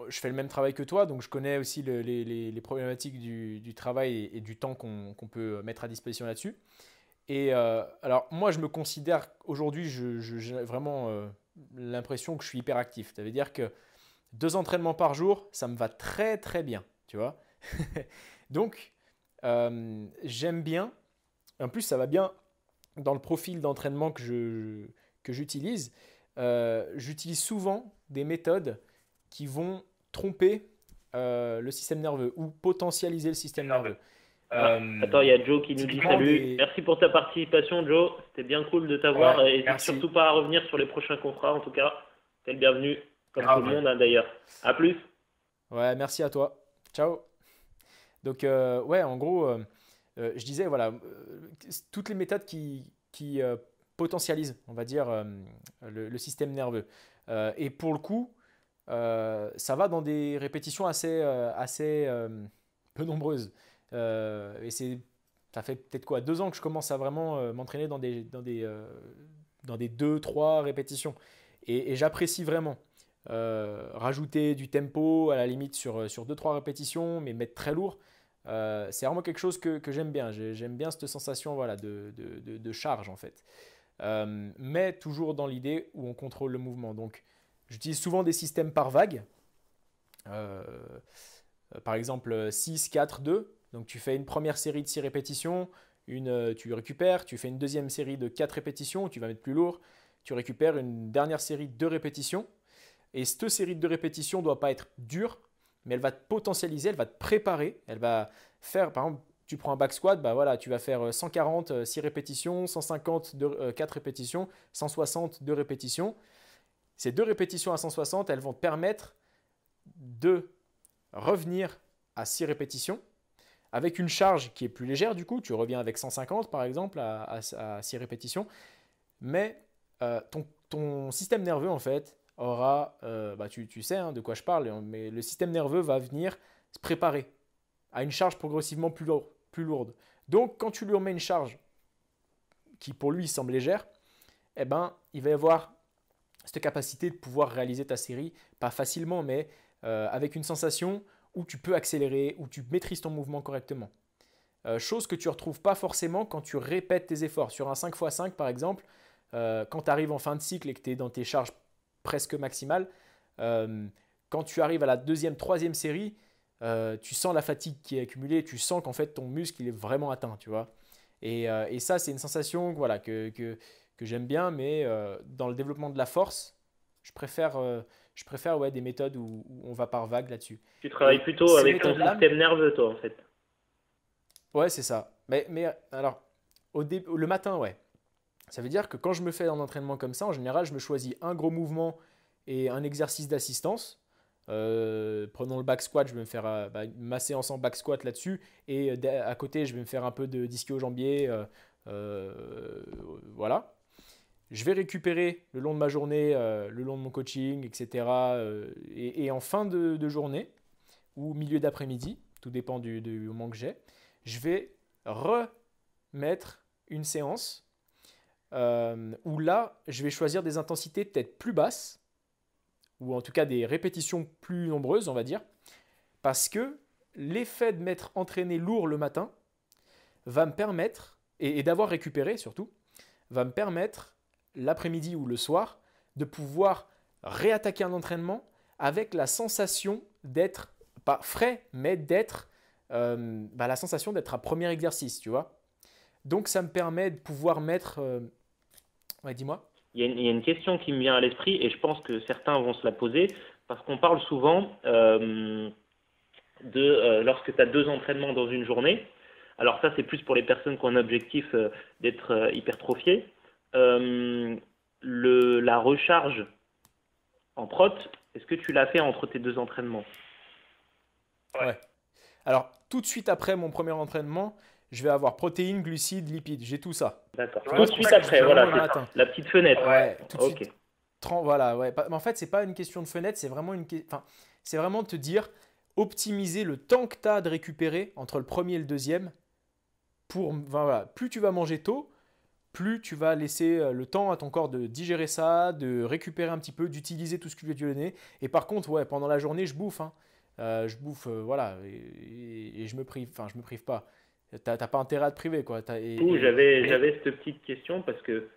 Speaker 1: je fais le même travail que toi, donc je connais aussi les problématiques du travail et du temps qu'on peut mettre à disposition là-dessus. Et alors, moi, je me considère aujourd'hui, j'ai vraiment l'impression que je suis hyper actif. Ça veut dire que 2 entraînements par jour, ça me va très très bien, tu vois. Donc, j'aime bien. En plus, ça va bien dans le profil d'entraînement que j'utilise. J'utilise souvent des méthodes qui vont tromper le système nerveux ou potentialiser le système nerveux.
Speaker 2: Attends, il y a Joe qui nous dit
Speaker 1: Typiquement
Speaker 2: salut. Merci pour ta participation, Joe. C'était bien cool de t'avoir.
Speaker 1: Ouais,
Speaker 2: Et n'hésite
Speaker 1: merci.
Speaker 2: surtout pas à revenir sur les prochains contrats, en tout cas. T'es le bienvenu, comme tout
Speaker 1: Grave.
Speaker 2: le monde, hein, d'ailleurs. À plus.
Speaker 1: Ouais, merci à toi. Ciao. Donc, ouais, en gros, je disais, voilà, toutes les méthodes qui potentialisent, on va dire, le système nerveux. Et pour le coup, ça va dans des répétitions assez peu nombreuses. Ça fait peut-être quoi, 2 ans que je commence à vraiment m'entraîner dans des 2, 3 répétitions. Et j'apprécie vraiment. Rajouter du tempo à la limite sur 2, 3 répétitions, mais mettre très lourd, c'est vraiment quelque chose que j'aime bien. J'aime bien cette sensation voilà, de charge en fait. Mais toujours dans l'idée où on contrôle le mouvement. Donc j'utilise souvent des systèmes par vague. Euh, Par exemple 6, 4, 2. Donc tu fais une première série de 6 répétitions, tu récupères, tu fais une deuxième série de 4 répétitions, tu vas mettre plus lourd, tu récupères une dernière série de 2 répétitions. Et cette série de 2 répétitions ne doit pas être dure, mais elle va te potentialiser, elle va te préparer, elle va faire, par exemple, tu prends un back squat, bah voilà, tu vas faire 140, 6 répétitions, 150, 4 répétitions, 160, 2 répétitions. Ces 2 répétitions à 160, elles vont te permettre de revenir à 6 répétitions avec une charge qui est plus légère du coup. Tu reviens avec 150 par exemple à 6 répétitions. Mais ton système nerveux en fait aura, bah, tu sais hein, de quoi je parle, mais le système nerveux va venir se préparer à une charge progressivement plus lourde. Donc quand tu lui remets une charge qui pour lui semble légère, eh ben, il va y avoir cette capacité de pouvoir réaliser ta série, pas facilement, mais avec une sensation où tu peux accélérer, où tu maîtrises ton mouvement correctement. Chose que tu ne retrouves pas forcément quand tu répètes tes efforts. Sur un 5x5 par exemple, quand tu arrives en fin de cycle et que tu es dans tes charges presque maximales, quand tu arrives à la deuxième, troisième série, tu sens la fatigue qui est accumulée, tu sens qu'en fait ton muscle il est vraiment atteint, tu vois. Et ça, c'est une sensation voilà, que j'aime bien, mais dans le développement de la force, je préfère ouais, des méthodes où on va par vague là-dessus.
Speaker 2: Tu travailles
Speaker 1: Et
Speaker 2: plutôt
Speaker 1: ces
Speaker 2: avec ton
Speaker 1: méthodes-là,
Speaker 2: système nerveux, toi, en fait.
Speaker 1: ouais, c'est ça. Mais alors, le matin, ouais. Ça veut dire que quand je me fais un entraînement comme ça, en général, je me choisis un gros mouvement et un exercice d'assistance. Prenons le back squat, je vais me faire bah, ma séance en back squat là-dessus. Et à côté, je vais me faire un peu de ischio-jambier. Voilà. Je vais récupérer le long de ma journée, le long de mon coaching, etc. Et en fin de journée ou milieu d'après-midi, tout dépend du moment que j'ai, je vais remettre une séance où là, je vais choisir des intensités peut-être plus basses, ou en tout cas des répétitions plus nombreuses, on va dire, parce que l'effet de m'être entraîné lourd le matin va me permettre, et d'avoir récupéré surtout, va me permettre l'après-midi ou le soir de pouvoir réattaquer un entraînement avec la sensation d'être, pas frais, mais d'être, bah, la sensation d'être un premier exercice, tu vois. Donc ça me permet de pouvoir mettre... ouais, dis-moi.
Speaker 2: Il y a une question qui me vient à l'esprit et je pense que certains vont se la poser parce qu'on parle souvent lorsque tu as 2 entraînements dans une journée. Alors ça, c'est plus pour les personnes qui ont un objectif d'être hypertrophiées. La recharge en prot, est-ce que tu l'as fait entre tes 2 entraînements?
Speaker 1: Ouais. Alors, tout de suite après mon premier entraînement, je vais avoir protéines, glucides, lipides. J'ai tout ça.
Speaker 2: D'accord.
Speaker 1: Tu
Speaker 2: Tout
Speaker 1: vois,
Speaker 2: de
Speaker 1: c'est pour
Speaker 2: suite
Speaker 1: ça que je dis
Speaker 2: après,
Speaker 1: vraiment
Speaker 2: voilà,
Speaker 1: le
Speaker 2: c'est
Speaker 1: matin.
Speaker 2: la petite fenêtre.
Speaker 1: Ouais, tout de
Speaker 2: Ok.
Speaker 1: suite. Voilà, ouais. Mais en fait, c'est pas une question de fenêtre, c'est vraiment enfin, c'est vraiment de te dire optimiser le temps que tu as de récupérer entre le premier et le deuxième enfin, voilà, plus tu vas manger tôt, plus tu vas laisser le temps à ton corps de digérer ça, de récupérer un petit peu, d'utiliser tout ce que tu lui as donné. Et par contre, ouais, pendant la journée, je bouffe, hein. Je bouffe, voilà, et je me prive, enfin, je me prive pas. T'as pas intérêt à te priver, quoi.
Speaker 2: Coup,
Speaker 1: Mais
Speaker 2: j'avais cette petite question parce que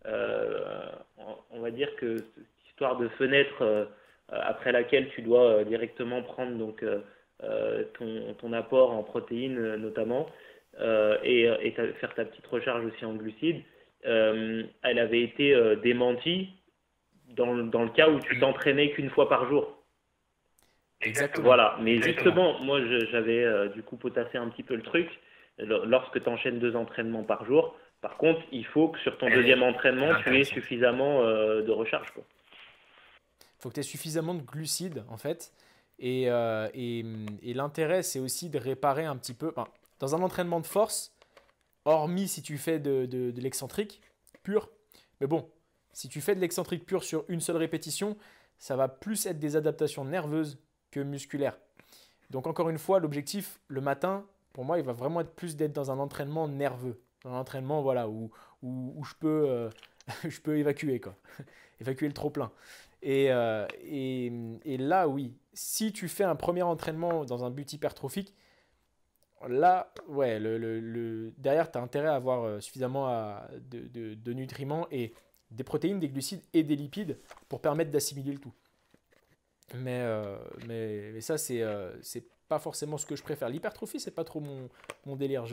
Speaker 2: on va dire que cette histoire de fenêtre après laquelle tu dois directement prendre donc ton apport en protéines notamment faire ta petite recharge aussi en glucides, elle avait été démentie dans le cas où tu t'entraînais qu'une fois par jour.
Speaker 1: Exactement.
Speaker 2: Voilà, mais
Speaker 1: Exactement.
Speaker 2: justement, moi j'avais du coup potassé un petit peu le truc. Lorsque tu enchaînes 2 entraînements par jour, par contre, il faut que sur ton deuxième
Speaker 1: Elle
Speaker 2: entraînement,
Speaker 1: est
Speaker 2: tu aies
Speaker 1: intéressante.
Speaker 2: suffisamment de recharge, quoi.
Speaker 1: Il faut que tu aies suffisamment de glucides, en fait. Et l'intérêt, c'est aussi de réparer un petit peu. Enfin, dans un entraînement de force, hormis si tu fais de l'excentrique pur, mais bon, si tu fais de l'excentrique pur sur une seule répétition, ça va plus être des adaptations nerveuses que musculaires. Donc encore une fois, l'objectif le matin, pour moi, il va vraiment être plus d'être dans un entraînement nerveux, dans un entraînement voilà où je peux je peux évacuer quoi, évacuer le trop plein. Et là, oui, si tu fais un premier entraînement dans un but hypertrophique, là, ouais, derrière, tu as intérêt à avoir suffisamment de nutriments et des protéines, des glucides et des lipides pour permettre d'assimiler le tout. Mais ça, c'est pas forcément ce que je préfère. L'hypertrophie, c'est pas trop mon délire.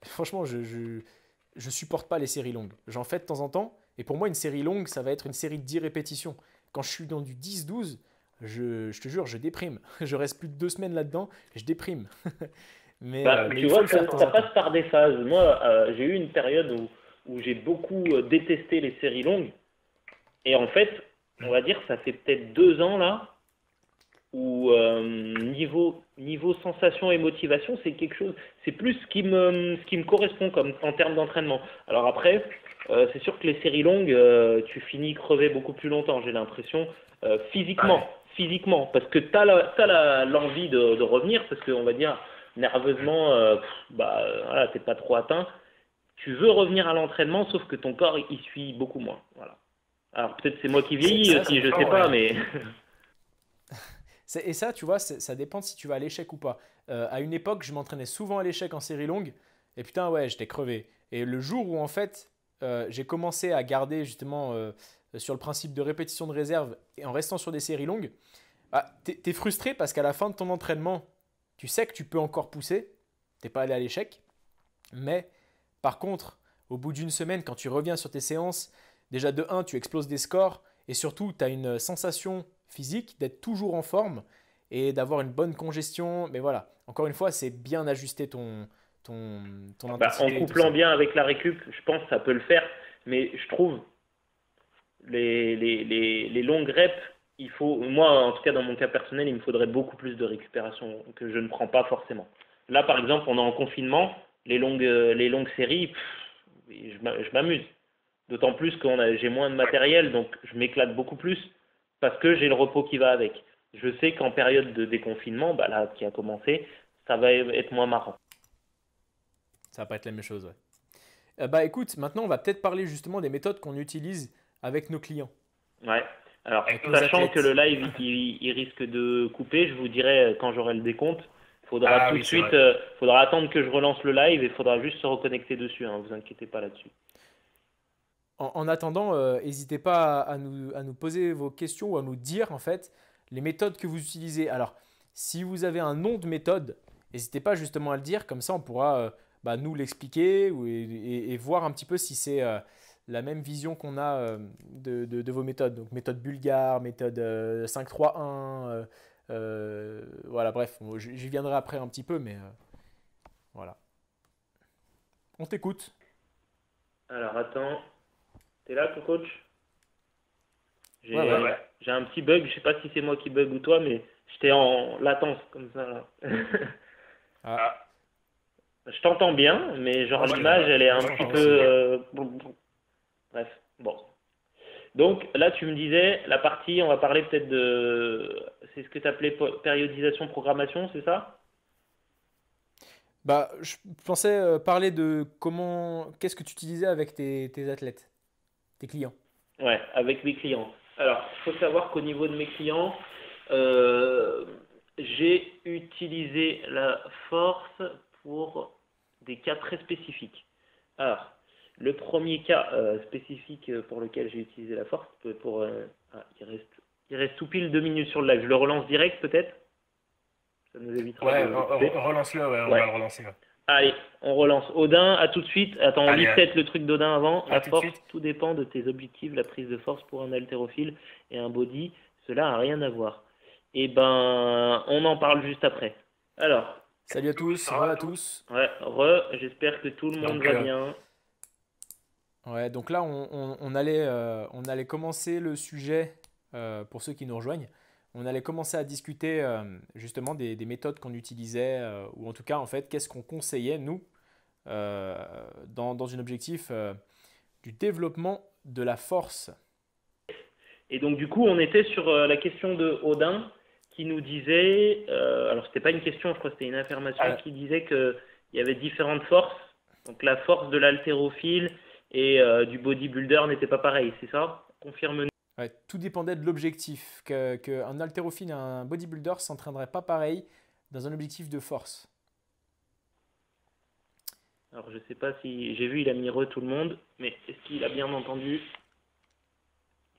Speaker 1: Franchement, je supporte pas les séries longues. J'en fais de temps en temps. Et pour moi, une série longue, ça va être une série de 10 répétitions. Quand je suis dans du 10-12, je te jure, je déprime. Je reste plus de 2 semaines là-dedans, je déprime.
Speaker 2: Bah,
Speaker 1: Mais
Speaker 2: tu
Speaker 1: il faut
Speaker 2: vois,
Speaker 1: le faire de temps
Speaker 2: ça
Speaker 1: en temps.
Speaker 2: passe par des phases. Moi, j'ai eu une période où j'ai beaucoup détesté les séries longues. Et en fait, on va dire, ça fait peut-être 2 ans là, où niveau sensation et motivation, c'est quelque chose, c'est plus ce qui me correspond comme en termes d'entraînement. Alors après, c'est sûr que les séries longues, tu finis crevé beaucoup plus longtemps, j'ai l'impression,
Speaker 1: Ouais.
Speaker 2: physiquement, parce que tu as l'envie de revenir, parce qu'on va dire nerveusement, voilà, t'es pas trop atteint. Tu veux revenir à l'entraînement, sauf que ton corps il suit beaucoup moins. Voilà. Alors peut-être c'est moi qui vieillis
Speaker 1: Ça, ça
Speaker 2: aussi, je sais
Speaker 1: dépend,
Speaker 2: pas,
Speaker 1: ouais.
Speaker 2: mais
Speaker 1: Et ça, tu vois, ça dépend si tu vas à l'échec ou pas. À une époque, je m'entraînais souvent à l'échec en série longue. Et putain, ouais, j'étais crevé. Et le jour où, en fait, j'ai commencé à garder justement sur le principe de répétition de réserve et en restant sur des séries longues, bah, t'es frustré parce qu'à la fin de ton entraînement, tu sais que tu peux encore pousser. T'es pas allé à l'échec. Mais par contre, au bout d'une semaine, quand tu reviens sur tes séances, déjà de un, tu exploses des scores et surtout, tu as une sensation physique d'être toujours en forme et d'avoir une bonne congestion. Mais voilà, encore une fois, c'est bien ajuster ton
Speaker 2: bah, en
Speaker 1: intensité et tout
Speaker 2: couplant
Speaker 1: ça.
Speaker 2: bien avec la récup, je pense que ça peut le faire. Mais je trouve les longues reps, moi en tout cas dans mon cas personnel, il me faudrait beaucoup plus de récupération que je ne prends pas forcément. Là par exemple, on est en confinement, les longues séries, je m'amuse. D'autant plus que j'ai moins de matériel, donc je m'éclate beaucoup plus parce que j'ai le repos qui va avec. Je sais qu'en période de déconfinement, bah là qui a commencé, ça va être moins marrant.
Speaker 1: Ça va pas être la même chose, ouais. Bah écoute, maintenant, on va peut-être parler justement des méthodes qu'on utilise avec nos clients,
Speaker 2: Ouais. Alors,
Speaker 1: avec nos
Speaker 2: sachant que le
Speaker 1: athlètes.
Speaker 2: live il risque de couper, je vous dirai quand j'aurai le décompte. Faudra
Speaker 1: Ah
Speaker 2: tout de
Speaker 1: oui, c'est
Speaker 2: suite,
Speaker 1: vrai.
Speaker 2: faudra attendre que je relance le live et faudra juste se reconnecter dessus. Hein, vous inquiétez pas là-dessus.
Speaker 1: En attendant, n'hésitez pas à nous poser vos questions ou à nous dire en fait les méthodes que vous utilisez. Alors, si vous avez un nom de méthode, n'hésitez pas justement à le dire, comme ça on pourra bah, nous l'expliquer et voir un petit peu si c'est la même vision qu'on a de vos méthodes. Donc méthode bulgare, méthode 5-3-1, voilà, bref, j'y viendrai après un petit peu, mais voilà. On t'écoute.
Speaker 2: Alors, attends, t'es là, coach?
Speaker 1: Ouais, ouais.
Speaker 2: J'ai un petit bug, je sais pas si c'est moi qui bug ou toi, mais j'étais en latence comme ça. Là.
Speaker 1: Ah,
Speaker 2: Je t'entends bien, mais genre
Speaker 1: moi je
Speaker 2: l'image, elle est
Speaker 1: moi,
Speaker 2: un
Speaker 1: je
Speaker 2: petit
Speaker 1: t'entends
Speaker 2: peu.
Speaker 1: aussi.
Speaker 2: Bref, bon. Donc là, tu me disais, la partie, on va parler peut-être de. C'est ce que tu appelais périodisation, programmation, c'est ça?
Speaker 1: Bah, je pensais parler de qu'est-ce que tu utilisais avec tes athlètes, tes clients.
Speaker 2: Ouais, avec mes clients. Alors, il faut savoir qu'au niveau de mes clients, euh, j'ai utilisé la force pour des cas très spécifiques. Alors, le premier cas spécifique pour lequel j'ai utilisé la force, il reste Il reste tout pile 2 minutes sur le live. Je le relance direct peut-être. Ça nous évitera
Speaker 1: Ouais,
Speaker 2: de couper.
Speaker 1: relance-le, ouais, on
Speaker 2: Ouais.
Speaker 1: va le relancer. Ouais.
Speaker 2: Allez, on relance. Odin, à tout de suite. Attends, on
Speaker 1: Allez,
Speaker 2: lit peut-être le truc d'Odin avant.
Speaker 1: à
Speaker 2: La
Speaker 1: tout de
Speaker 2: force,
Speaker 1: suite.
Speaker 2: tout dépend de tes objectifs. La prise de force pour un haltérophile et un body, cela n'a rien à voir. Eh ben, on en parle juste après. Alors,
Speaker 1: Salut à tous, à tous.
Speaker 2: ouais, j'espère que tout le monde
Speaker 1: Donc,
Speaker 2: va bien.
Speaker 1: ouais, donc là, on allait commencer le sujet, pour ceux qui nous rejoignent, on allait commencer à discuter justement des méthodes qu'on utilisait, ou en tout cas, en fait, qu'est-ce qu'on conseillait, nous, dans un objectif du développement de la force.
Speaker 2: Et donc, du coup, on était sur la question de Odin qui nous disait, alors c'était pas une question, je crois que c'était une affirmation, qui disait qu'il y avait différentes forces. Donc, la force de l'haltérophile et du bodybuilder n'était pas pareil, c'est ça? Confirme-nous.
Speaker 1: Ouais, tout dépendait de l'objectif. Qu'un haltérophile et un bodybuilder ne s'entraîneraient pas pareil dans un objectif de force.
Speaker 2: Alors, je sais pas si j'ai vu, il a mis re tout le monde, mais est-ce qu'il a bien entendu?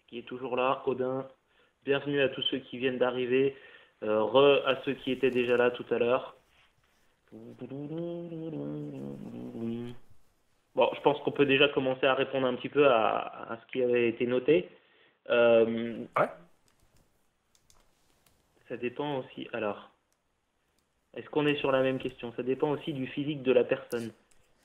Speaker 2: Qui est toujours là, Odin. Bienvenue à tous ceux qui viennent d'arriver. À ceux qui étaient déjà là tout à l'heure. Bon, je pense qu'on peut déjà commencer à répondre un petit peu à ce qui avait été noté.
Speaker 1: Ouais.
Speaker 2: Ça dépend aussi. Alors, est-ce qu'on est sur la même question? Ça dépend aussi du physique de la personne.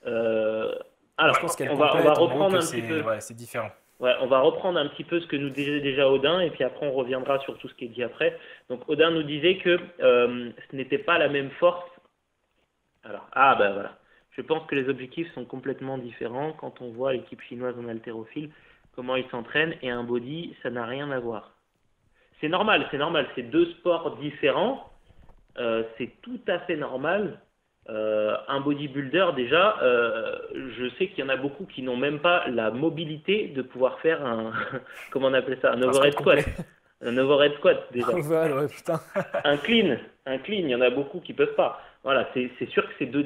Speaker 2: Alors,
Speaker 1: je pense
Speaker 2: on va reprendre un petit peu.
Speaker 1: Ouais, c'est différent.
Speaker 2: Ouais, on va reprendre un petit peu ce que nous disait déjà Odin et puis après on reviendra sur tout ce qui est dit après. Donc Odin nous disait que ce n'était pas la même force. Alors, ben voilà. Je pense que les objectifs sont complètement différents quand on voit l'équipe chinoise en haltérophile, comment ils s'entraînent et un body, ça n'a rien à voir. C'est normal, c'est deux sports différents. C'est tout à fait normal. Un bodybuilder, déjà, je sais qu'il y en a beaucoup qui n'ont même pas la mobilité de pouvoir faire un, comment on appelle ça, un overhead squat. Un overhead squat, déjà.
Speaker 1: Ouais, putain.
Speaker 2: Un clean, il y en a beaucoup qui peuvent pas. Voilà, c'est sûr que c'est deux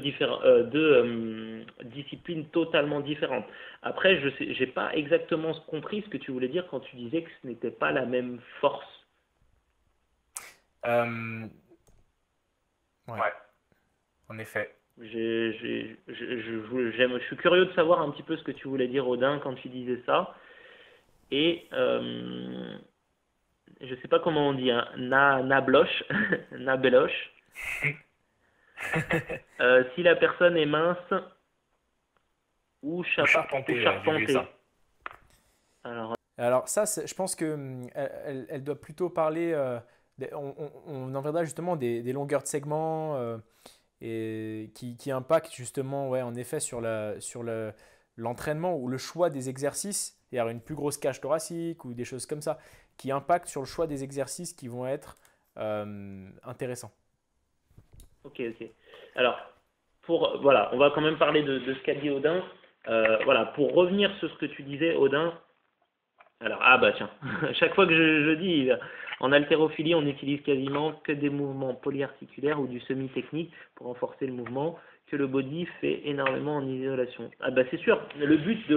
Speaker 2: disciplines totalement différentes. Après, j'ai pas exactement compris ce que tu voulais dire quand tu disais que ce n'était pas la même force.
Speaker 1: Ouais. En effet.
Speaker 2: Je suis curieux de savoir un petit peu ce que tu voulais dire, Odin, quand tu disais ça. Et je sais pas comment on dit, hein, nabloche, nabeloche. Si la personne est mince ou charpentée.
Speaker 1: Alors ça, je pense que elle doit plutôt parler. On en viendra justement des longueurs de segments. Et qui impacte justement, ouais, en effet, sur l'entraînement ou le choix des exercices. Il y a une plus grosse cage thoracique ou des choses comme ça qui impactent sur le choix des exercices qui vont être intéressants.
Speaker 2: Ok. Alors, voilà, on va quand même parler de ce qu'a dit Odin. Voilà, pour revenir sur ce que tu disais, Odin. Alors, tiens, chaque fois que je dis, en haltérophilie, on n'utilise quasiment que des mouvements polyarticulaires ou du semi-technique pour renforcer le mouvement, que le body fait énormément en isolation. C'est sûr, le but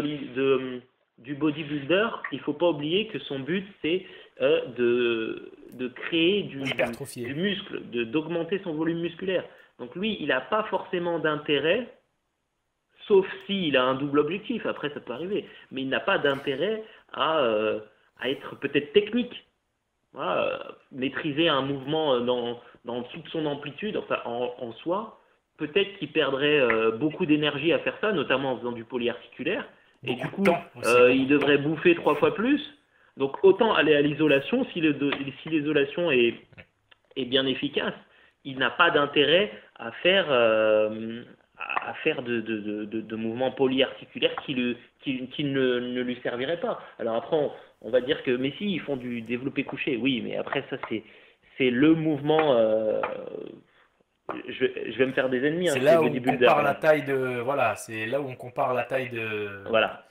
Speaker 2: du bodybuilder, il ne faut pas oublier que son but, c'est de créer du muscle, d'augmenter son volume musculaire. Donc lui, il n'a pas forcément d'intérêt, sauf s'il a un double objectif, après ça peut arriver, mais il n'a pas d'intérêt à être peut-être technique. Voilà, maîtriser un mouvement dans toute son amplitude, enfin en soi, peut-être qu'il perdrait beaucoup d'énergie à faire ça, notamment en faisant du polyarticulaire, et du coup, il devrait bouffer 3 fois plus. Donc autant aller à l'isolation, si l'isolation est bien efficace, il n'a pas d'intérêt à faire de mouvements polyarticulaires qui ne lui serviraient pas. Alors après, on va dire que mais si, ils font du développé couché, oui, mais après ça c'est le mouvement. Je vais me faire des ennemis.
Speaker 1: C'est là où on compare la taille de c'est là où on compare la taille de.
Speaker 2: Voilà.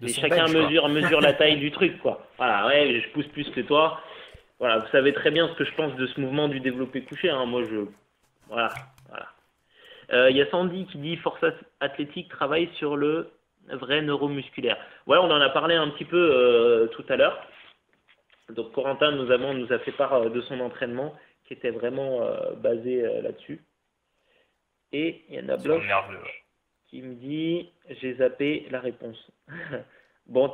Speaker 2: Et chacun mesure la taille du truc, quoi. Voilà, ouais, je pousse plus que toi. Voilà, vous savez très bien ce que je pense de ce mouvement du développé couché. Hein. Moi, voilà. Y a Sandy qui dit force athlétique travaille sur le vrai neuromusculaire. Ouais, on en a parlé un petit peu tout à l'heure. Donc Corentin nous a fait part de son entraînement qui était vraiment basé là-dessus. Et il y en a
Speaker 3: Sur
Speaker 2: Bloch
Speaker 3: le nerveux. Ouais.
Speaker 2: qui me dit j'ai zappé la réponse. Bon,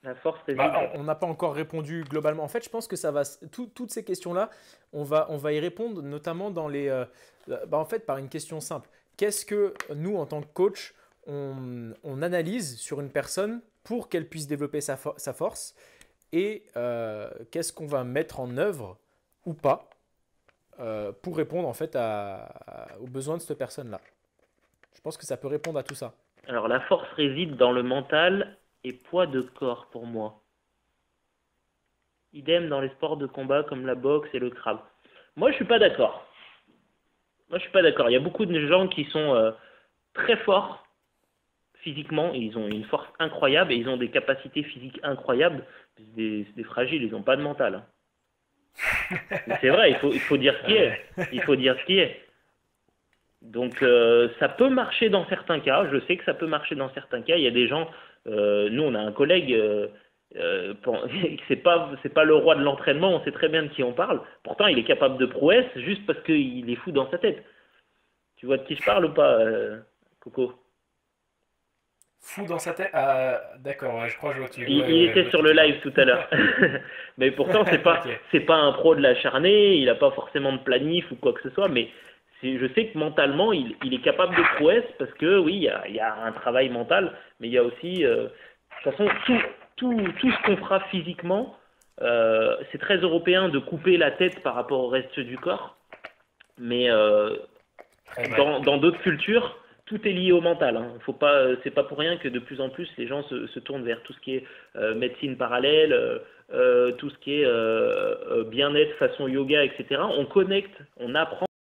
Speaker 2: la force réside.
Speaker 3: Bah,
Speaker 1: On n'a pas encore répondu globalement. En fait, je pense que ça va. Toutes ces questions-là, on va y répondre notamment dans les. En fait, par une question simple. Qu'est-ce que nous, en tant que coach, on analyse sur une personne pour qu'elle puisse développer sa force et qu'est-ce qu'on va mettre en œuvre ou pas pour répondre en fait aux besoins de cette personne-là. Je pense que ça peut répondre à tout ça.
Speaker 2: Alors la force réside dans le mental et poids de corps pour moi. Idem dans les sports de combat comme la boxe et le crabe. Moi, je suis pas d'accord. Moi, je suis pas d'accord. Il y a beaucoup de gens qui sont très forts physiquement, et ils ont une force incroyable et ils ont des capacités physiques incroyables. C'est des fragiles, ils n'ont pas de mental. Mais c'est vrai, il faut dire ce qui est. Il faut dire ce qui est. Donc ça peut marcher dans certains cas. Je sais que ça peut marcher dans certains cas. Il y a des gens. Nous, on a un collègue. C'est pas le roi de l'entraînement. On sait très bien de qui on parle. Pourtant, il est capable de prouesse juste parce qu'il est fou dans sa tête. Tu vois de qui je parle ou pas, Coco?
Speaker 1: Fou dans sa tête. D'accord, ouais, je crois que je vois tu.
Speaker 2: Il était sur le live tout à l'heure. Mais pourtant,
Speaker 1: Ok.
Speaker 2: c'est pas un pro de l'acharné, il n'a pas forcément de planif ou quoi que ce soit, mais je sais que mentalement, il est capable de prouesse parce que oui, il y a un travail mental, mais il y a aussi, de toute façon, tout ce qu'on fera physiquement, c'est très européen de couper la tête par rapport au reste du corps, mais
Speaker 3: très vrai.
Speaker 2: dans d'autres cultures, tout est lié au mental. Hein. Faut pas, c'est pas pour rien que de plus en plus les gens se tournent vers tout ce qui est médecine parallèle, tout ce qui est bien-être façon yoga, etc. On connecte, on apprend.